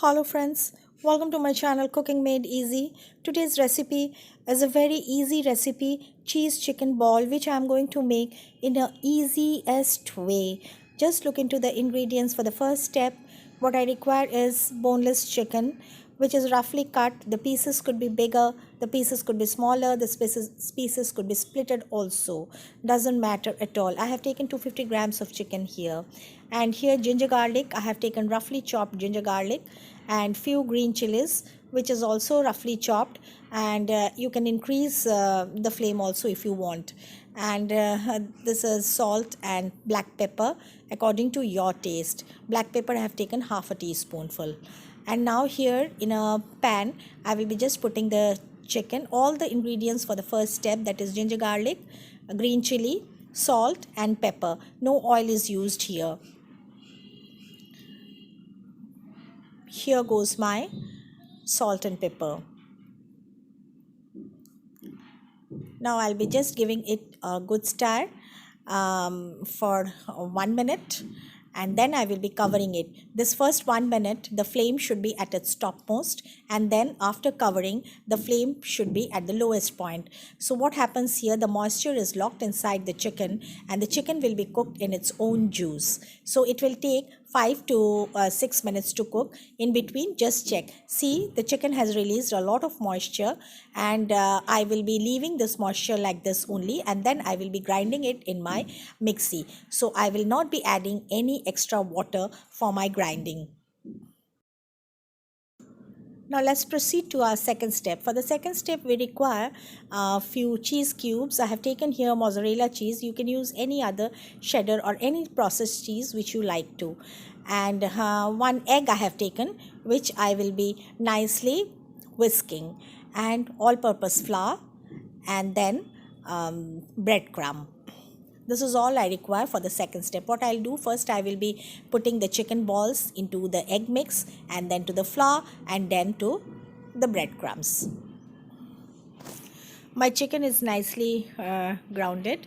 Hello friends, welcome to my channel Cooking Made Easy. Today's recipe is a very easy recipe, cheese chicken ball, which I am going to make in the easiest way. Just look into the ingredients for the first step. What I require is boneless chicken, which is roughly cut. The pieces could be bigger, the pieces could be smaller, the pieces could be splitted also. Doesn't matter at all. I have taken 250 grams of chicken here. And here ginger garlic, I have taken roughly chopped ginger garlic and few green chilies, which is also roughly chopped, and you can increase the flame also if you want. And this is salt and black pepper according to your taste. Black pepper I have taken half a teaspoonful. And now here in a pan I will be just putting the chicken, all the ingredients for the first step, that is ginger garlic, green chili, salt and pepper. No oil is used here. Here goes my salt and pepper. Now I'll be just giving it a good stir for 1 minute, and then I will be covering it. This first 1 minute the flame should be at its topmost, and then after covering the flame should be at the lowest point. So what happens here, the moisture is locked inside the chicken and the chicken will be cooked in its own juice. So it will take 5 to 6 minutes to cook. In between, just check. See, the chicken has released a lot of moisture, and I will be leaving this moisture like this only, and then I will be grinding it in my mixie. So I will not be adding any extra water for my grinding. Now let's proceed to our second step. For the second step, we require a few cheese cubes. I have taken here mozzarella cheese. You can use any other cheddar or any processed cheese which you like to. And one egg I have taken, which I will be nicely whisking. And all-purpose flour, and then breadcrumb. This is all I require for the second step. What I'll do first, I will be putting the chicken balls into the egg mix, and then to the flour, and then to the breadcrumbs. My chicken is nicely grounded.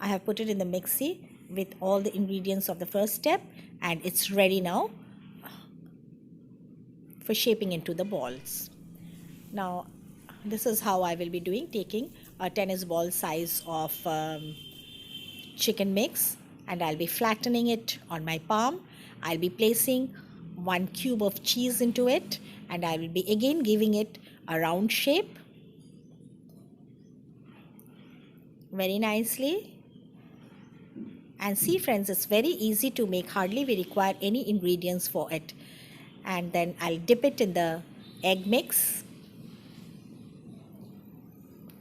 I have put it in the mixie with all the ingredients of the first step, and it's ready now for shaping into the balls. Now this is how I will be doing, taking a tennis ball size of chicken mix, and I'll be flattening it on my palm. I'll be placing 1 cube of cheese into it, and I will be again giving it a round shape very nicely. And see friends, it's very easy to make, hardly we require any ingredients for it. And then I'll dip it in the egg mix.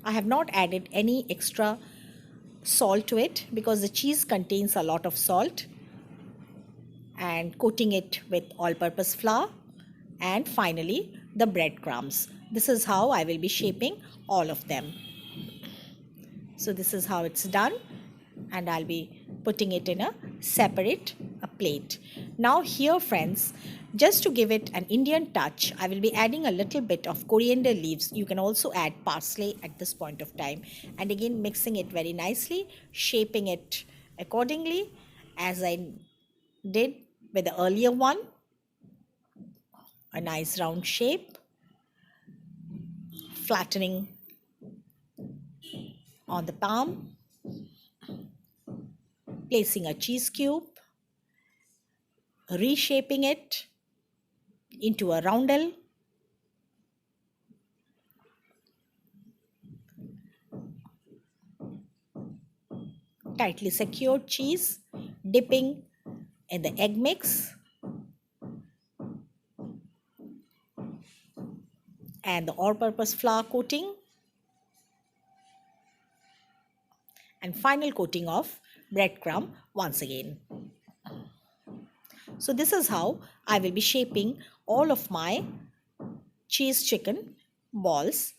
I have not added any extra salt to it because the cheese contains a lot of salt, and coating it with all-purpose flour, and finally the breadcrumbs. This is how I will be shaping all of them. So this is how it's done, and I'll be putting it in a separate plate. Now here friends, just to give it an Indian touch, I will be adding a little bit of coriander leaves. You can also add parsley at this point of time, and again mixing it very nicely, shaping it accordingly as I did with the earlier one. A nice round shape, flattening on the palm, placing a cheese cube, reshaping it into a roundel, tightly secured cheese, dipping in the egg mix and the all-purpose flour coating, and final coating of breadcrumb once again. So this is how I will be shaping all of my cheese chicken balls,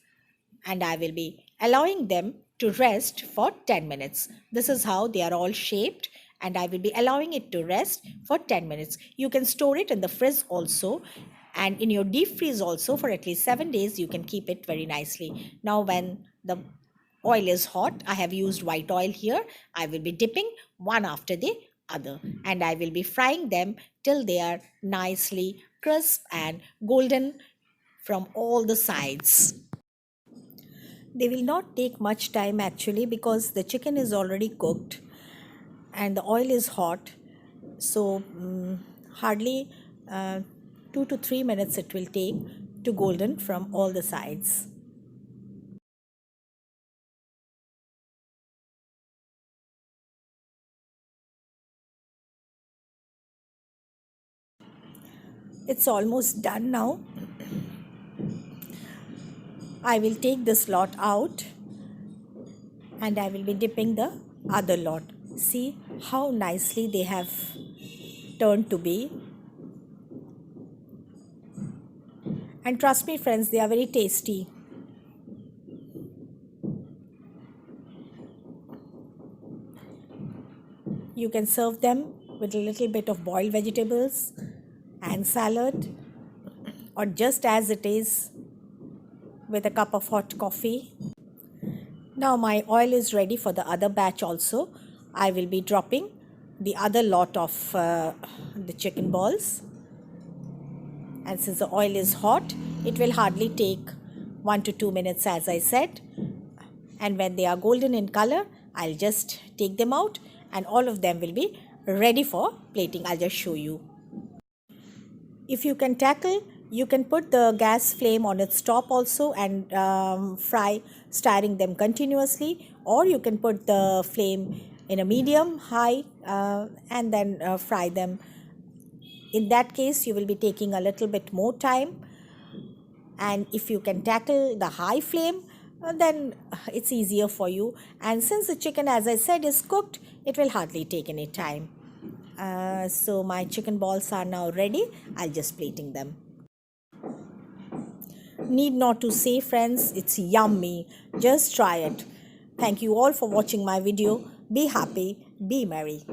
and I will be allowing them to rest for 10 minutes. This is how they are all shaped, and I will be allowing it to rest for 10 minutes. You can store it in the fridge also, and in your deep freeze also for at least 7 days. You can keep it very nicely. Now when the oil is hot, I have used white oil here. I will be dipping one after the other, and I will be frying them till they are nicely crisp and golden from all the sides. They will not take much time actually, because the chicken is already cooked and the oil is hot. So hardly 2 to 3 minutes it will take to golden from all the sides. It's almost done now. I will take this lot out and I will be dipping the other lot. See how nicely they have turned to be. And trust me, friends, they are very tasty. You can serve them with a little bit of boiled vegetables and salad, or just as it is with a cup of hot coffee. Now my oil is ready for the other batch also. I will be dropping the other lot of the chicken balls. And since the oil is hot, it will hardly take 1 to 2 minutes, as I said. And when they are golden in color, I'll just take them out and all of them will be ready for plating. I'll just show you. If you can tackle, you can put the gas flame on its top also and fry, stirring them continuously, or you can put the flame in a medium high and then fry them. In that case, you will be taking a little bit more time. And if you can tackle the high flame, then it's easier for you. And since the chicken, as I said, is cooked, it will hardly take any time. So my chicken balls are now ready. I'll just plating them. Need not to say, friends, it's yummy. Just try it. Thank you all for watching my video. Be happy, be merry.